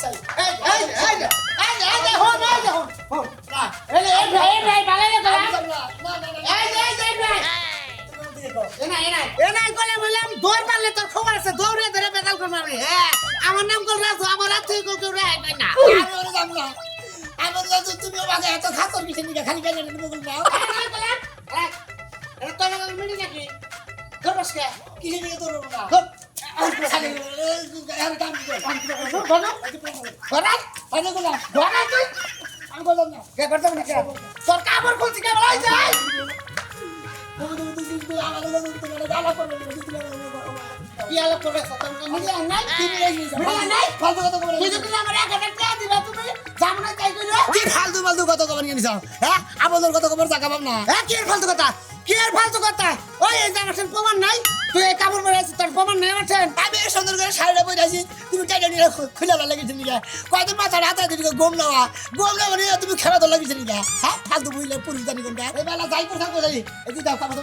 চাই এই হন ভাই বালালে তো এনাই কলে বললাম দৌড় মারলে তোর খবর আছে দৌড়ে ধরে বেদাল করে মারবি হ্যাঁ আমার নাম কল রাখো আমার রাত থেকে কেউ রাখ না আমি ওরে যাব না আমার কাছে তুমি আমাকে এত খাতর কিছু নিয়ে খালি কেন তুমি বল না এটা তোর মিনি নাকি ধরসকে কিছু নিয়ে তোর না খালি আর কাম কর বলো বড়াই আরে গোলাম বড়াই তুই আমি বললাম না কে করতে না কে তোর কাপড় খুলছি কে বলাই যায় তুমি আমার তুমি গালা করবে কি আলো করে সতম মিলে নাই তুমি মিলে নাই ফালতু কথা কবে তুই যদি আমার 1000 টাকা দিবা তুমি জামনা চাই কইলো কি ফালতু ফালতু কথা কবে নিয়ে নিছাও হ্যাঁ আমাদের কথা কবে জায়গা পাব না হ্যাঁ কি ফালতু কথা কি আর ফালতু কথা ওই এই জানাছেন প্রমাণ নাই তুই এই কাপড় পরে আছিস তোর প্রমাণ নাই আমাছেন আমি সুন্দর করে শাড়িটা পরে আছি তুমি টাইটা নিয়ে খুলে লাগিয়েছি নিয়ে কয়দিন মাথার হাতে দিকে গম নেওয়া নিয়ে তুমি খেলা তো লাগিয়েছি নিয়ে হ্যাঁ ফালতু বুঝলে পুরুষ জানি কোনটা এই বেলা যাই কোথাও যাই এই দাও কাপড়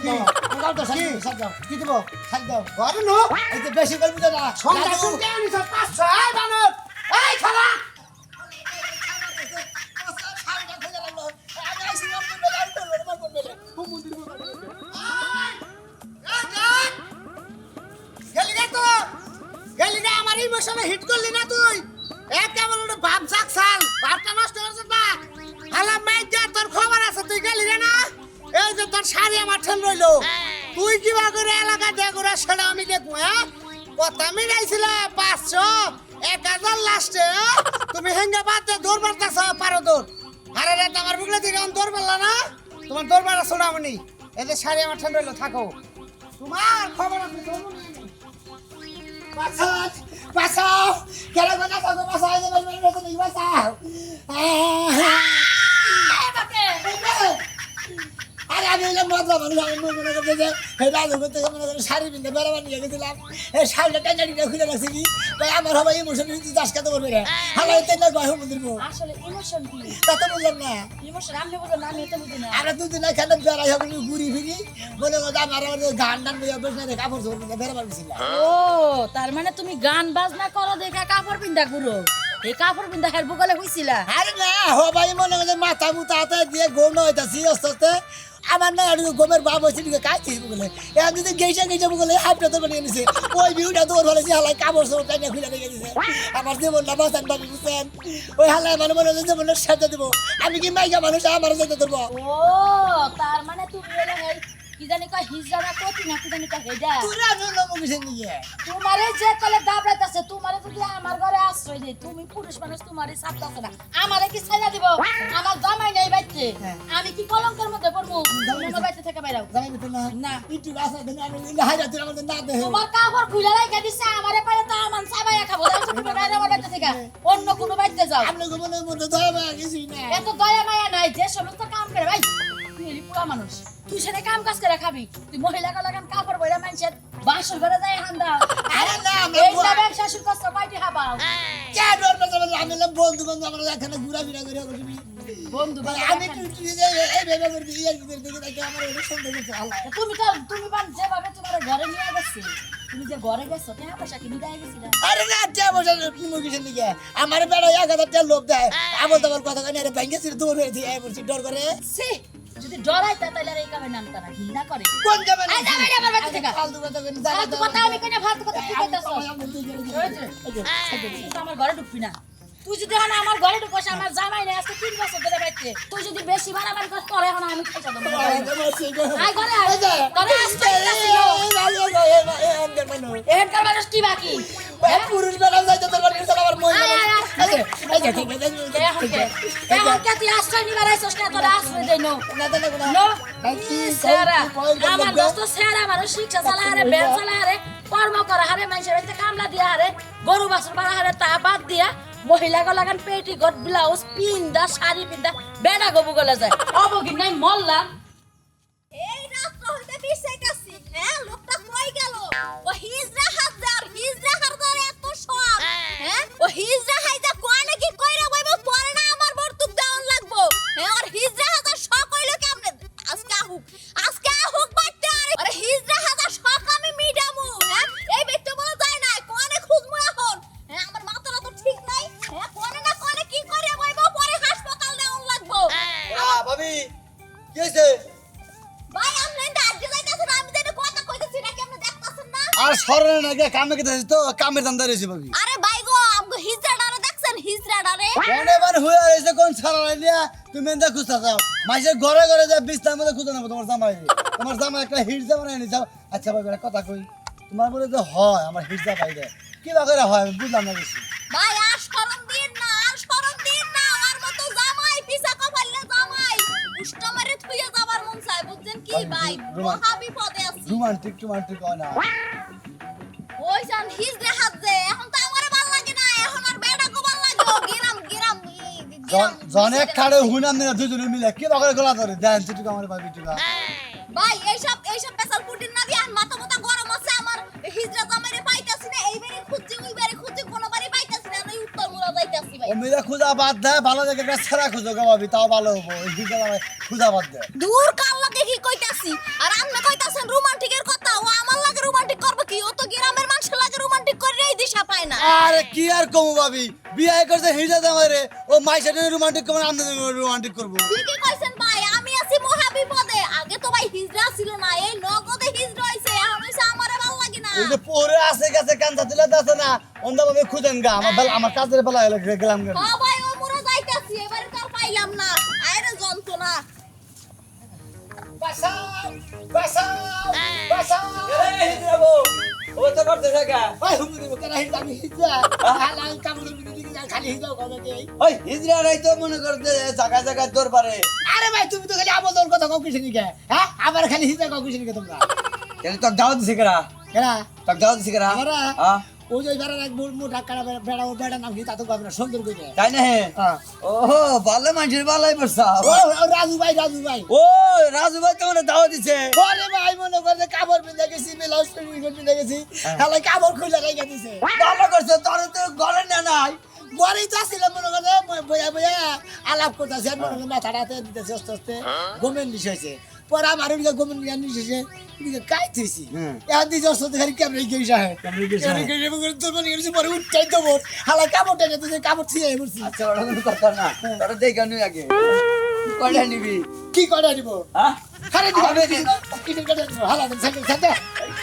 দাও তো সাজ দাও কি দেবো সাজ দাও ঘরে নো এই যে বেশি করে বুঝে না সন্ধ্যা কোনটা আনিস 500 এই বানর এই খালা ইমোশনে হিট করলি না তুই এক কেমন ওটা ভাব জাকসাল ভাবটা নষ্ট করছিস না হালা মাইজা তোর খবর আছে তুই গেলি রে না এই যে তোর শাড়ি আমার ঠেল রইলো তুই কিবা করে এলাকা দেখ ওরা সেটা আমি দেখবো হ্যাঁ কথা মিলাইছিল 500 1000 লাস্টে তুমি হেঙ্গা বাদ দে দৌড় মারতেছ পারো দৌড় আরে রাত আমার বুকলে থেকে দৌড় মারলা না তোমার দৌড় মারা ছোড়ামনি এই যে শাড়ি আমার ঠেল রইলো থাকো তোমার খবর আছে বাঁচাও কেন কথা কথা বাঁচাও এই যে বাঁচাও আরে আমি এলাম মজা মানুষ আমি মনে করতে যে রাজু করতে মনে করে শাড়ি পিনতে বেড়াবার নিয়ে গেছিলাম এই শাড়িটা টেন্ডারিটা খুলে রাখছি কি ভাই আমার হবে ইমোশন কিন্তু চাষ খাতে পারবে না হালাই টেন্ডার গয় মন্দির আসলে ইমোশন কি তা তো বললাম না ইমোশন আমি বুঝো না আমি এটা বুঝি না আমরা দুদিন এখানে বেড়াই হবে ঘুরি ফিরি মনে করতে আমার গান টান বইয়া বসে না কাপড় চোপড় পিনতে বেড়াবার গেছিলাম ও তার মানে তুমি গান বাজনা করো দেখা কাপড় পিন্দা ঘুরো এই কাপড় পিন্দা হের বুগলে হইছিলা আরে না হবাই মনে করতে মাথা মুথা হাতে দিয়ে গম না হইতাছি আস্তে আস্তে আমার না একটু গমের বাপ হয়েছে দিকে কাটছি বলে এখন যদি গেছে বলে হাইপটা তো বানিয়ে নিছে ওই ভিউটা দৌড় ফেলেছি হালাই কাপড় সব টাইনে খুলে রেখে দিছে আমার জীবনটা বাঁচান পাবি বুঝছেন ওই হালাই মানে মনে হচ্ছে জীবনটা সাজা দেবো আমি কি মাইকা মানুষ আমার যেতে ধরবো ও তার মানে তুমি বলে হেই কি জানি কয় হিজড়া কতি না কি জানি কয় হেডা তুরা নুনো মুখে নিয়ে তোমারে যে কলে দাবড়াইতাছে তোমারে যদি আমার ঘরে আশ্রয় দেই তুমি পুরুষ মানুষ তোমারে ছাড়তাছে না আমারে কি ছাইরা দিব আমার জামাই নাই বাইতে আমি কি কলঙ্কের মধ্যে পড়বো তোমার বাইতে থেকে বাইরাও জানি তো না না একটু গাছ না আমি হাইরা তুই আমাদের না দেহ তোমার কাপড় খুলে রাখা দিছে আমারে পারে তো আমার সাবাইয়া খাবো তুমি বাইরে আমার বাইতে থেকে অন্য কোনো বাইতে যাও আপনি মনের মধ্যে দয়া মায়া কিছুই না এত দয়া মায়া নাই যে সমস্ত কাম করে ভাই তুই এলি পুরা মানুষ তুই সেটা কাম কাজ করে খাবি তুই মহিলা লাগান কাপড় বইরা মানুষের বাসর ঘরে যায় হান্দা আরে না এই যে ব্যবসা শুরু করছ কয়টি হাবাও কে ডর না আমি বন্ধু বন্ধু আমরা এখানে ঘুরা ফিরা করে করবি বন্ধু আমি তুই যে এই ভেবে করবি এই দেখে আমার এটা সুন্দর কিছু আল্লাহ তুমি বান যেভাবে তোমার ঘরে নিয়ে গেছে তুমি যে ঘরে গেছো টাকা পয়সা কি নিয়ে গেছিলা আরে না টাকা পয়সা মুগিছেন দিকে আমার বেড়া 1000 টাকা লোভ দেয় আবার তোমার কথা কানে আরে ব্যাংকে ছিল দৌড় হয়েছে এই বলছি ডর করে সি যদি ডরাইতা তাইলে আর এই কামে নামতা না ঘৃণা করে কোন যাবে না আই যাবে না আমার বাড়ি থেকে ফালতু কথা কই ফালতু কথা আমি কেন ফালতু কথা কি কইতাছস তুই তো আমার ঘরে ঢুকবি না তুই যদি এখন আমার ঘরে ঢুকস আমার জামাই নাই আজকে 3 বছর ধরে বাইতে তুই যদি বেশি বাড়াবাড়ি করিস তোরে এখন আমি খাইছা দেব আই ঘরে আই তোরে আসতে এখানকার মানুষ কি বাকি পুরুষ বেলা যাইতে তোর বাড়ি চলে আমার মই এই যে ঠিক আছে এখন কে তুই আশ্রয় নিবার আইছস না তোরে আশ্রয় দেই নো না না না নো সেরা আমার দোস্ত সেরা মানুষ শিক্ষা চালা হারে বেল চালা হারে কর্ম করা হারে মানুষের বাড়িতে কামলা দিয়া হারে গরু বাছুর বাড়া হারে তা বাদ দিয়া মহিলা গলাগান পেটি গট ব্লাউজ পিন্দা শাড়ি পিন্দা বেড়া গবু গলা যায় অবগি নাই মল্লা এই রাত হইতে বিছাইতাছি হ্যাঁ লোকটা কই গেল ও হিজরা হাজার এত শখ হ্যাঁ ও হিজরা হাইজা কয় নাকি কইরা বইবো পরে না আমার বর্তুক দেওয়ান লাগবো হ্যাঁ আর হিজরা হাজার শখ হইলো কেমনে আজকে আহুক বাইতে আরে হিজরা হাজার শখ আমি মিডামু হ্যাঁ এই বেটটা বলা যায় না কোনে খুঁজমু এখন হ্যাঁ আমার মাথাটা তো ঠিক নাই হ্যাঁ আগে কামে গেছে তো কামের দাম দাঁড়িয়েছে ভাবি আরে ভাই গো আমগো হিজড়াডারে দেখছেন হিজড়াডারে অনেকবার হয়ে রয়েছে কোন ছাড়া নিয়া তুমি এন্দা খুঁজতে চাও মাইসের ঘরে ঘরে যা বিছনার মধ্যে খুঁজে নেবো তোমার জামাই একটা হিজড়া বানাই নি যাও আচ্ছা ভাই একটা কথা কই তোমার বলে যে হয় আমার হিজড়া বাইরে কি বা করে হয় আমি বুঝলাম না বেশি ভাই আর শরম দিন না আর শরম দিন না আর মতো জামাই পিছা কপালে জামাই উষ্টা মারে থুইয়া যাবার মন চায় বুঝছেন কি ভাই মহা বিপদে আছি রোমান্টিক হয় না ওই জান হিজড়া হাত দে এখন তো আমারে ভাল লাগে না এখন আর বেড়া কো ভাল লাগে গিরাম জনেক খাড়ে হুনাম না দুজনে মিলে কি বা করে গলা ধরে দেন চিটুক আমার ভাই বিটুকা ভাই এইসব পেশাল পুটিন না দিয়ে মাথা মাথা গরম আছে আমার হিজড়া জামাইরে পাইতাছি না এইবারে খুঁজছি কোনোবারই পাইতাছি না আমি উত্তর মুরা যাইতাছি ভাই ও মেয়েরা খুঁজা বাদ দেয় ভালো জায়গায় একটা ছেড়া খুঁজো গো ভাবি তাও ভালো হবো এই হিজড়া আমার খুঁজা বাদ দেয় দূর কাল লাগে কি কইতাছি আর আপনি কইতাছেন রোমান্টিকের কথা ও আমার লাগে রোমান্টিক করবে কি ও তো গ্রামের মানুষের লাগে রোমান্টিক করে এই দিশা পায় না আরে কি আর কমু ভাবি বিয়ে করছে হিজড়া জামাইরে ও মাইসের রোমান্টিক করবে আমরা রোমান্টিক করবো ঠিকই কইছেন ভাই আমি আছি মহা বিপদে আগে তো ভাই হিজড়া ছিল না এই নগদে হিজড়া হইছে এখন হইছে আমারে ভালো লাগে না ওই যে পরে আসে গেছে কান্দা তুলে দাসে না অন্ধা ভাবে খুঁজেন গা আমার কাজের বেলা হলো গেলাম গেলাম হ্যাঁ ভাই ও মুরা যাইতাছি এবারে তো আর পাইলাম না আরে যন্ত্রণা ও তো করতে থাকা ওই হুমু দিব কেন হিজড়া আমি হিজড়া হালা কামড় দিবি খালি হিজড়া কবে দেই ওই হিজড়ারাই তো মনে করতে জায়গা জায়গা দরবারে আরে ভাই তুমি তো খালি আবদল কথা কও কিছু নিকে হ্যাঁ আবার খালি হিজড়া কও কিছু নিকে তোমরা কেন তোর দাওয়াত দিছে কেরা কেনা তোর দাওয়াত দিছে কেরা আমরা হ্যাঁ ও যে বেড়ার এক মোটা কাটা বেড়া ও বেড়া নাম কি তা তো কবে না সুন্দর কইতে তাই না হে হ্যাঁ ওহো ভালো মানুষের ভালোই বর্ষা ও রাজু ভাই ও রাজু ভাই তোমার দাওয়াত দিছে ওরে ভাই মনে করে কাপড় পিন্ধে গেছি ব্লাউজ পিন্ধে গেছি তাহলে কাপড় খুলে রেখে দিছে ভালো করছে তোর তো ঘরে না নাই বড়ই তো ছিল মনে করে বইয়া বইয়া আলাপ করতেছে মনে করে মাথাটাতে দিতেছে আস্তে আস্তে গমেন নিশ হয়েছে পরে আমার ওদিকে গমেন নিশ হয়েছে ওদিকে কাইতেছি এখন দিকে আস্তে খালি ক্যামেরা গেছে তোর মনে করেছি পরে উঠটাই দেবো হালা কাপড় টেনে দিতে কাপড় থিয়ে বলছি আচ্ছা ওরা কোনো কথা না তোরা দেখে নি আগে কয়টা নিবি কি করে দিব হ্যাঁ হারে দিব কিছু করে দিব হালা দেন সাথে সাথে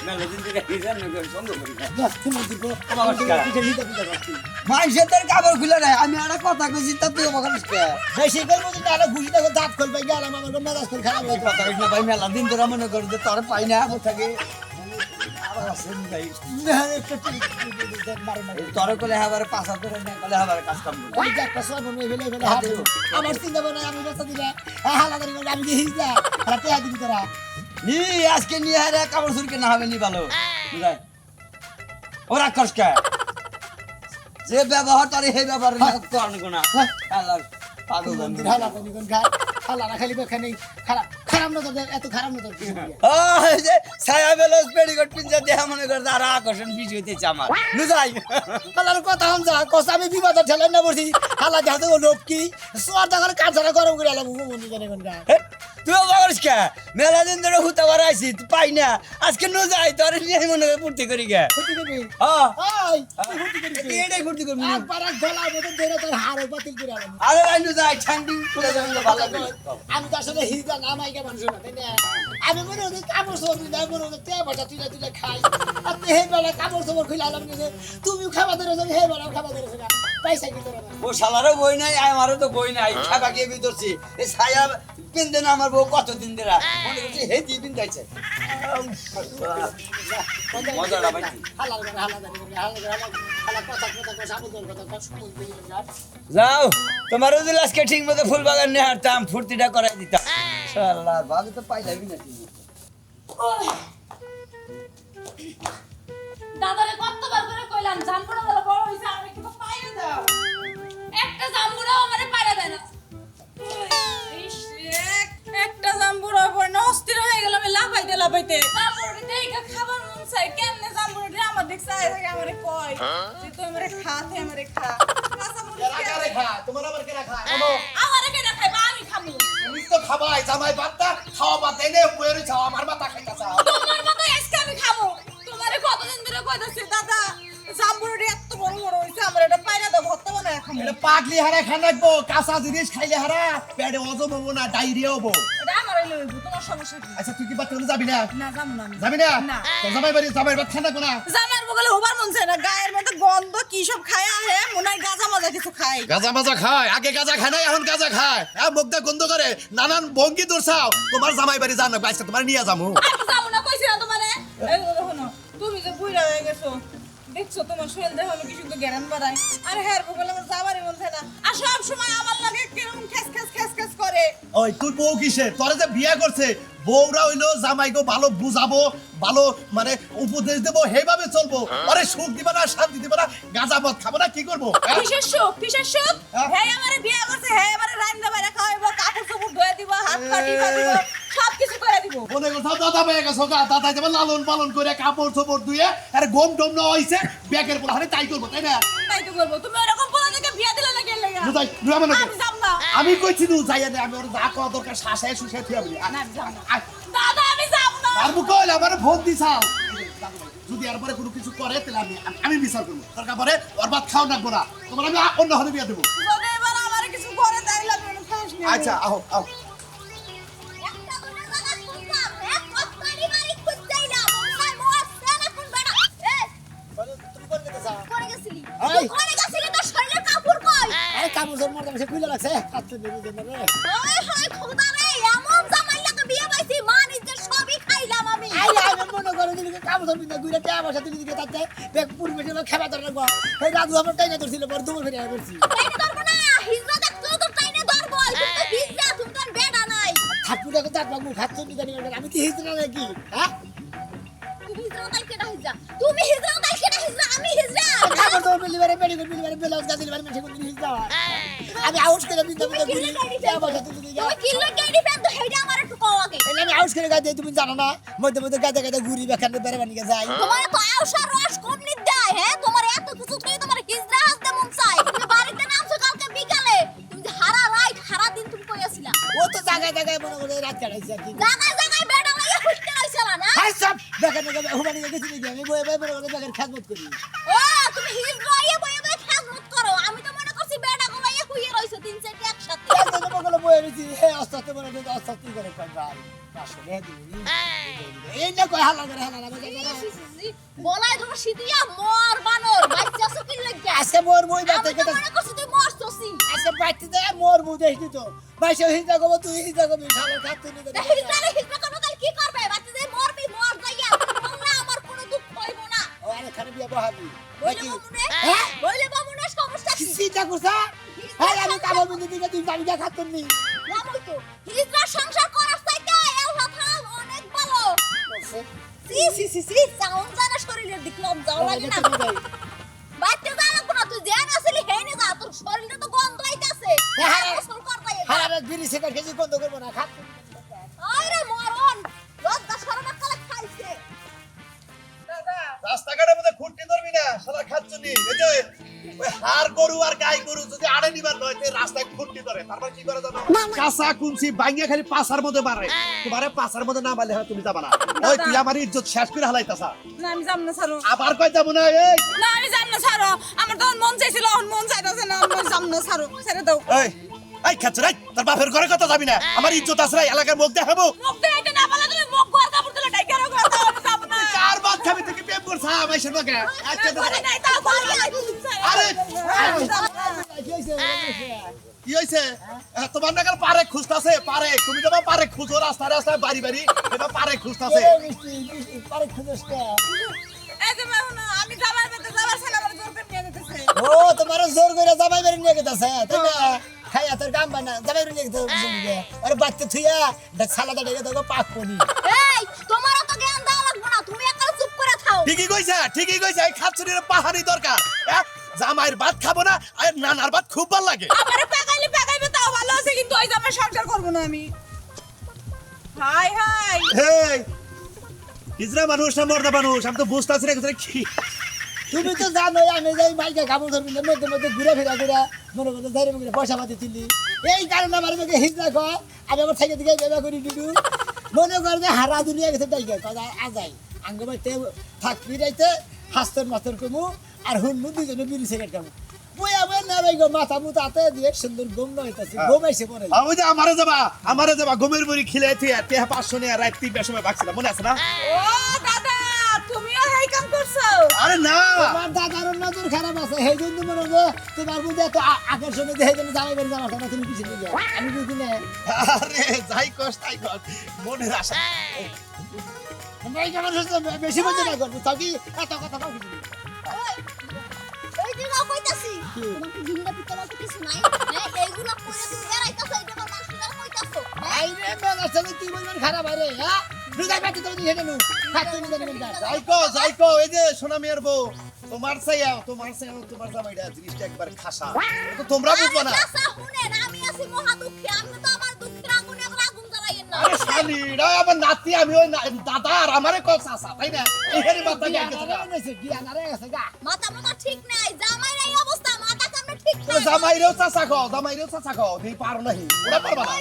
মেলাদিন থেকে হিজার নগর সঙ্গ করি না না তুমি দিব আমার ঠিক আছে। কিছু হিতে দিতে পারছি মানুষের তোর কাপড় খুলে নাই আমি একটা কথা কইছি তা তুই অবাক হইস কে বেশি করবো যদি আরো ঘুষি দেখো দাঁত খুলবে গেলাম আমার মেজাজ খুল খারাপ হয়ে কথা কইস না ভাই মেলাদিন তোরা মনে করি যে তোর পাই না থাকে তোর কলে হাবার পাশা করে না কলে হাবার কাজ কাম করে আমার চিন্তা ভাবনা আমি বেচা দিলে হালা করে আমি দিয়ে হিজা রাতে হাত দিবি তোরা নি আজকে নিয়ে হারে কাপড় চুরকে না হবে নি ভালো বুঝাই ওরা কষ্ট যে ব্যবহার তার এই ব্যবহার না করন গুনা আল্লাহ পাগল মন্দির হালা করে কোন গা হালা না খালি বেখানে খারাপ খারাপ না তো এত খারাপ না তো ও এই যে ছায়া বেলস পেডিকট পিনজা দেহ মনে করে আর আকর্ষণ বেশি হইতেছে আমার বুঝাই হালার কথা হন যা কষ্ট আমি বিপদে ঠেলাই না বসি হালা যাতে ও লোক কি সোয়ার টাকার কাঁচা গরম করে আলাম মন্দির জানে কোন গা তুই অবাকস কে মেলা দিন ধরে হুতা বাড়াইছি তুই পাই না আজকে নো যাই তোর নিয়ে মনে করে ফুর্তি করি গে ফুটি করবি হ্যাঁ ওই ফুটি করবি এটাই ফুর্তি করবি একবার গলা মতো ধরে তোর হাড় বাতিল করে আলাম আরে ভাই নো যাই ঠান্ডি করে যাবেন ভালো লাগে আমি তো আসলে হিজা না মাইকে মানুষ না তাই না আমি মনে হচ্ছে কাপড় চোপড় দিই মনে হচ্ছে তে বাটা তুলে খাই আর তে হে বেলা কাপড় চোপড় খুলে আলাম নিজে তুমি খাবা ধরেছো হে বেলা খাবা ধরেছো না পয়সা কি তোরা ও শালারও বই নাই আমারও তো বই নাই খাবা গিয়ে ভিতরছি এই ছায়া পিনতে না আমার বউ কতদিন ধরে মনে করছি হে দিয়ে পিনতেছে মজাটা ভাই যাও তোমার যদি আজকে ঠিক মতো ফুল বাগান নিয়ে হাঁটতাম ফুর্তিটা করাই দিতাম শালা ভাবি তো পাইলামই না দাদারে কতবার করে কইলাম জামপুরা দাদা বড় হইছে আমি একটু পাইরে দাও একটা জামপুরাও আমারে পাইরে দেয় না ইস রে একটা জামপুরা পরে না অস্থির হয়ে গেল আমি লাফাইতে জামপুরা দেখে খাবার মন চাই কেমনে জামপুরা রে আমার দেখ চাই থাকে আমারে কয় যে তুই আমারে খাতে আমারে খা কাঁচা মরিচ তোমার আবার কেনা খায় আমারে কেন খাইবা আমি খামু তুমি তো খাবাই জামাই ভাতটা খাওয়া ভাত এনে পুয়েরি খাওয়া আমার মাথা খাইতাছ তোমার মতো আজকে আমি খামু তোমারে কতদিন ধরে কইতাছি দাদা জামপুরা এত বড় বড় হইছে আমার এটা পাইরা দাও ভর্তা বানায় খামু এটা পাগলি হারা খান রাখবো কাঁচা জিনিস খাইলে হারা পেটে অজম হবো না ডায়রিয়া হবো এটা আমার বাড়াইলে হইব তোমার সমস্যা কি আচ্ছা তুই কি বাদ যাবি না না যাবো না আমি যাবি না না। তো জামাই বাদ খানা কোনা জামার বগলে হবার মন চায় না গায়ের মধ্যে গন্ধ কি সব খায় আহে মনে হয় গাজা মাজা কিছু খায় গাজা মাজা খায় আগে গাজা খায় না এখন গাজা খায় মুখটা গন্ধ করে নানান ভঙ্গি দর্শাও তোমার জামাই বাড়ি জানো আজকে তোমার নিয়ে যাবো আমি যাবো না কইছি না তোমারে এই শোনো তুমি যে বুইড়া হয়ে গেছো দেখছো তোমার শরীর দেহ কি সুন্দর জ্ঞান বাড়ায় আর হ্যাঁ বগলে আমার যাবারই মন চায় না আর সব সময় আমার লাগে কেমন খেস করে ওই তুই বউ কিসে তোরে যে বিয়া করছে বউরা হইলো জামাইকে ভালো বুঝাবো ভালো মানে উপদেশ দেবো সেইভাবে চলবো আরে সুখ দিবা না শান্তি দিবা না গাঁজা মদ খাবো না কি করবো কিসের সুখ হ্যাঁ? হ্যাঁ আমারে বিয়া করছে হ্যাঁ আমারে রান্না বাইরে খাওয়াইবো কাপড় চোপড় ধুয়ে দিব হাত পা টিপা দিব সব কিছু করে দিব মনে করছো দাদা ভাই গেছো গা দাদা যেমন লালন পালন করে কাপড় চোপড় ধুয়ে আর গম টম না হইছে ব্যাগের পোলা তাই করবো তাই না তাই তো করবো তুমি ওরকম বলা থেকে বিয়া দিলে না গেলে বুঝাই বুঝা মনে আমি যাব না আমি কইছি নু যাইয়া নে আমি ওর যা করা দরকার শাসায় শুষে থিয়া বলি না আমি যাব না দাদা আমি যাব না আর মুকল আমার ভোট দিছাও যদি আর পরে কোনো কিছু করে তাহলে আমি বিচার করবো দরকার পরে ওর ভাত খাও না গোনা তোমার আমি অন্য হলে বিয়া দেবো যদি এবার আমারে কিছু করে তাইলে আমি কোনো খাস না আচ্ছা আহো আহো একটা দুটো জায়গা খুঁজলাম এক কত্তারি বাড়ি খুঁজতেই না মনে মোর সেনা কোন বেড়া তুমি কোন দিকে যাও করে গেছিলি এই। তুই করে গেছিলি তোর শরীরের কাপড় কই আরে কাপড় জোর মারতে সে কুইলা লাগছে কাটতে দেবি দেন রে ওই হয় খোদা রে এমন জামাই লাগে বিয়ে পাইছি মা নিজের সবই খাইলাম আমি আইলে আমি মনে করে দিকে কাপড় জোর বিন্দা গুইলা কে বসা দিলি দিকে তাতে ব্যাগ পুরবে ছিল খেবা ধরে রাখবো এই রাজু আমার টাইনা ধরছিল বড় দুমর ফেরে করছি টাইনে ধরবো না হিজরা দেখছো তো টাইনে ধরবো তুমি তো হিজরা তুমি তো আর বেডা নাই থাপুটাকে চাট বাবু খাচ্ছ নি জানি আমি কি হিজরা নাকি হ্যাঁ তুমি হিজরা তাই কেডা হিজরা তুমি হিজরা তাই কেডা হিজরা আমি হিজরা কাপড় জোর বিলিবারে বিলিবারে ব্লাউজ গাদিলি বারে মেশে কোন হিজরা আমি আউট করে বিন্দা তুমি বিন্দা কিল্লে গুলি গাড়ি কে বসা দিলি দিকে তুমি কিল্লে গাড়ি ফ্যান তো হেডা আমার একটু কও আগে এলে আমি আউট করে গাদি তুমি জানো না মধ্যে মধ্যে গাদা গাদা ঘুরি বেখানে বেরে বানিয়ে যাই তোমার তো আউশা রস কম নি দেয় হ্যাঁ তোমার এত কিছু তুই তোমার হিজরা হাসতে মন চাই তুমি বাড়িতে নামছো কালকে বিকালে তুমি যে হারা রাইট হারা দিন তুমি কইয়াছিলা ও তো জায়গায় জায়গায় মনে করে রাত কাটাইছে আর কি জায়গায় জায়গায় বেডা লাগে হুইতে আইছলা না হাই সব বেখানে হুমানি গেছি নাকি আমি বয়ে বয়ে মনে করে বেখানে খেদমত করি ও তুমি হিজরা ইয়ে বয়ে বয়ে খেজমত করো আমি তো মনে করছি বেডা গলাইয়া হুইয়ে রইছো তিন চারটে একসাথে এই তো বগলে বয়ে রইছি হে আস্তে আস্তে মনে করে আস্তে আস্তে করে কই ভাই আসলে দিবি এই না কই হালা করে বলাই তোমার সিতিয়া মর বানর বাচ্চাছো কি লাগা আজকে মোর বই আমি বাতে তো কথা মনে করছি তুই মরছসি আজকে বাইতে দে মোর বই দেখি তো বাইশে হিজা গো তুই হিজা গো শালা খাতে নি হিজরা হিজরা করো তাহলে কি করবে বাচ্চা যে মরবি মর যাইয়া তোমরা আমার কোনো দুঃখ হইব না ও আরে খানে বিয়া বহাবি বইলে বাকি বামুনে হ্যাঁ? বইলে বামুনে সমস্যা কি সিটা করছা হ্যাঁ আমি কাবল বিন্দু দিকে তুই জানি যা খাতে নি নামই তো হিজরা সংসার করার চাইতে আল্লাহ থাল অনেক ভালো C C C C sound জানা শরীরের দিক লজ্জাও লাগে না বাচ্চা জানা কোন তুই জান আসলি হেনে যা তোর শরীরে তো গন্ধ আইতাছে হ্যাঁ, গোসল করতে হারা বিড়ি সিগারেট খেয়ে বন্ধ করবো না খাতে আরে মরণ লজ্জা শরম কালে খাইছে রাস্তাঘাটের মধ্যে খুঁটি ধরবি না শালা খাচ্ছনি এই যে ওই হাড় গরু আর গাই গরু যদি আড়ে নিবার নয় তে রাস্তায় খুঁটি ধরে তারপর কি করে জানো কাঁচা কুঞ্চি ভাঙিয়া খালি পাছার মধ্যে মারে তোমারে পাছার মধ্যে না মারলে হয় তুমি যাবা না ওই তুই আমার ইজ্জত শেষ করে হালাইতাছা না আমি যাব না ছাড়ো আবার কই যাবো না এই না আমি যাব না ছাড়ো আমার তখন মন চাইছিল এখন মন চাইতাছে না আমি যাব না ছাড়ো ছেড়ে দাও এই এই খাচ্ছ রে তোর বাপের ঘরে কথা যাবি না আমার ইজ্জত আছে রে এলাকার মুখ দেখাবো মুখ দেখাইতে না পারলে তুমি মুখ গোয়ার কাপড় তুলে ডাইকা রাখো তাও আমি যাব না কার বাদ খাবি থেকে প্রেম করছা আমার সাথে কে আচ্ছা করে নাই তাও বলি আরে কি হইছে কি হইছে তোমার নাগাল পারে খুঁজতাছে পারে তুমি যখন পারে খুঁজো রাস্তায় রাস্তায় বাড়ি বাড়ি এটা পারে খুঁজতাছে পারে খুঁজছে এই যে মাহুনা আমি যাবার বেতে যাবার ছেলে আমার জোর করে নিয়ে যেতেছে ও তোমার জোর করে জামাই বাড়ি নিয়ে গেছে তুমি খাইয়া তোর কাম বানা জামাই বাড়ি নিয়ে গেছে আরে বাচ্চা থুইয়া সালাদা ডেকে তোকে পাক করি এই তোমারও তো জ্ঞান দেওয়া লাগবে না তুমি একা চুপ করে খাও ঠিকই কইছে এই খাচ্ছুরির পাহাড়ি দরকার জামাইয়ের ভাত খাবো না আর নানার ভাত খুব ভালো লাগে আমারে পাগাইবে তাও ভালো আছে কিন্তু ওই জামাই সংসার করব না আমি হাই হাই হেই হিজরা মানুষ না মর্দা মানুষ আমি তো বুঝতাছি না কি তুমি তো জানো আমি যাই মাইকে কাপড় ধরবি না মধ্যে মধ্যে ঘুরে ফিরা করে মনে মধ্যে ধরে মনে পয়সা পাতি তুলি এই কারণে আমার মেয়েকে হিজরা কয় আমি আমার থেকে দিকে বেবা করি দিদু মনে কর যে হারা দুনিয়া গেছে ডাইকে কথা আজাই আঙ্গ বাইতে থাকবি যাইতে হাস্তর মাস্তর কমু আর হুনমু দুজনে বিড়ি সিগারেট খাবো বই আবার না ওই গো মাথা মুতাতে দিয়ে সুন্দর ঘুম হইতাছে ঘুম আইছে পরে ওই যে আমারে যাবা ঘুমের বড়ি খিলে থিয়া তে 500 নিয়ে রাত 3টার সময় ভাগছিলাম মনে আছে না ও দাদা তুমিও এই কাম করছো আরে না তোমার দাদার নজর খারাপ আছে সেই জন্য মনে হয় তোমার মধ্যে এত আকর্ষণ দেখে জন্য জামাই বাড়ি জামাটা না তুমি পিছিয়ে নিয়ে যাও আমি বুঝি না আরে যাই কষ্ট তাই কর মনের আশা আমরা এই কেমন বেশি বলতে না করবো তাও কি এত কথা কাউ কিছু ওই যে না কইতাছি তোমার কি ভিন্ন পিতল কিছু নাই হ্যাঁ এইগুলা পরে তুমি বেড়াইতাছো এইটা আমার মানুষরা কইতাছো আই রে মেলা চলে তুই বলবেন খারাপ আরে হ্যাঁ হৃদয় পাতি তো হেঁটে নু খাচ্ছি নি জানি যাই কো এই যে সোনা মেয়ের বউ তোমার তোমার জামাইটা জিনিসটা একবার খাসা তো তোমরা বুঝবা না আচ্ছা শুনেন আমি আছি মহা দুঃখে আপনি তো আমার দুঃখের আগুনে আবার আগুন জ্বালাইয়েন না আরে শালি রা আমার নাতি আমি ওই দাদা আর আমারে কল চাচা তাই না এইখানে মাথা গিয়ে গেছে জ্ঞান আরে গেছে গা মাথা মাথা ঠিক নাই জামাইর এই অবস্থা মাথা কামড়ে ঠিক তো নাই জামাইরেও চাচা খাও তুই পারো নাহি ওরা পারবা না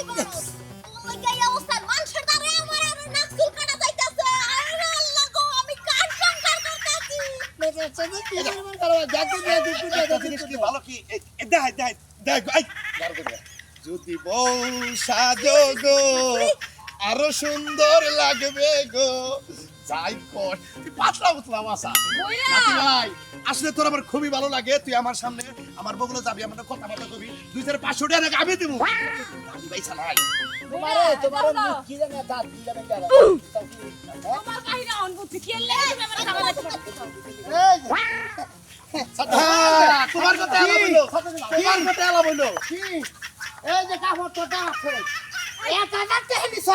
ওই যে এই অবস্থা মানুষের দ্বারে আমার আর নাক চুল কাটা যাইতাছে আরে আল্লাহ গো আমি কান করতেছি কি বলবেন খারাপ যাকে দিয়ে একটা জিনিস কি ভালো কি দেখ এই যদি বউ সাজো গো আরো সুন্দর লাগবে গো যাই কর পাতলা উতলা মাসা নাতি ভাই আসলে তোর আমার খুবই ভালো লাগে তুই আমার সামনে আমার বগুলো যাবি আমার কথা বলতে কবি 2-500 টাকা নাকি আমি দিব নাতি ভাই চালাই তোমার কি জানা দাঁত কি জানা গেল তোমার কাহিনী অন বুঝছি কি লাগে তুমি আমার খাবার লাগতে তোমার কথা এলা বইলো তোমার কথা এলা বইলো কি এই যে কাপড় তোটা আছে 1000 টাকা নিছ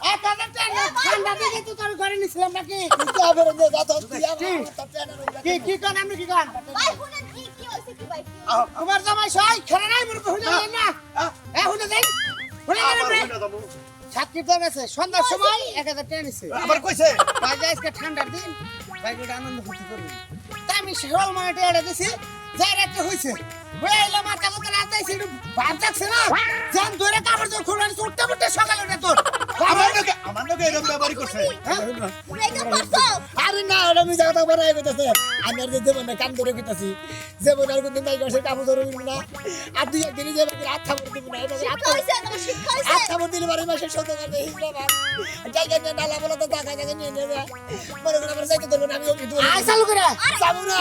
1000 টাকা ঠান্ডা দিকে তো তোর ঘরে নিছিলাম নাকি কি হবে রে দাদা কি কোন আমি কি কোন ভাই শুনেন কি হইছে কি ভাই তোমার জামাই সই খেলা নাই মনে হইলো না হুনে যাই হুনে যাই ছাত্রী তো গেছে সন্ধ্যার সময় 1000 টাকা নিছে আবার কইছে বাজে আজকে ঠান্ডার দিন বাইরে আনন্দ ফুর্তি করবি তাই আমি সরল মনে টেড়ে দিছি যাই রাতে হইছে বইলা মাথা কথা রাতে আইছি ভাব যাচ্ছে না জান ধরে কাপড় জোর খুলে উঠতে উঠতে সকালে রে তোর আমার লোকে এরকম ব্যবহার করছে পুরো এটা করছো আরে না ওটা আমি জায়গা বানাই কইতাছে আমি আর দেব না কাম ধরে কইতাছি যেমন আর কোনদিন নাই করছে কাপড় ধরে দিব না আর দুই একদিন যে রাত খাবার দিব না এটা রাত শিক্ষা হইছে তোমার শিক্ষা হইছে রাত খাবার দিলে বাড়ি মাসে সত্য করবে হিজলা বাপ জায়গা নিয়ে নালা বলা তো জায়গা নিয়ে নেবে মনে করে আমার যাইতে ধরবে না আমি ওকে আই চালু করে যাবো না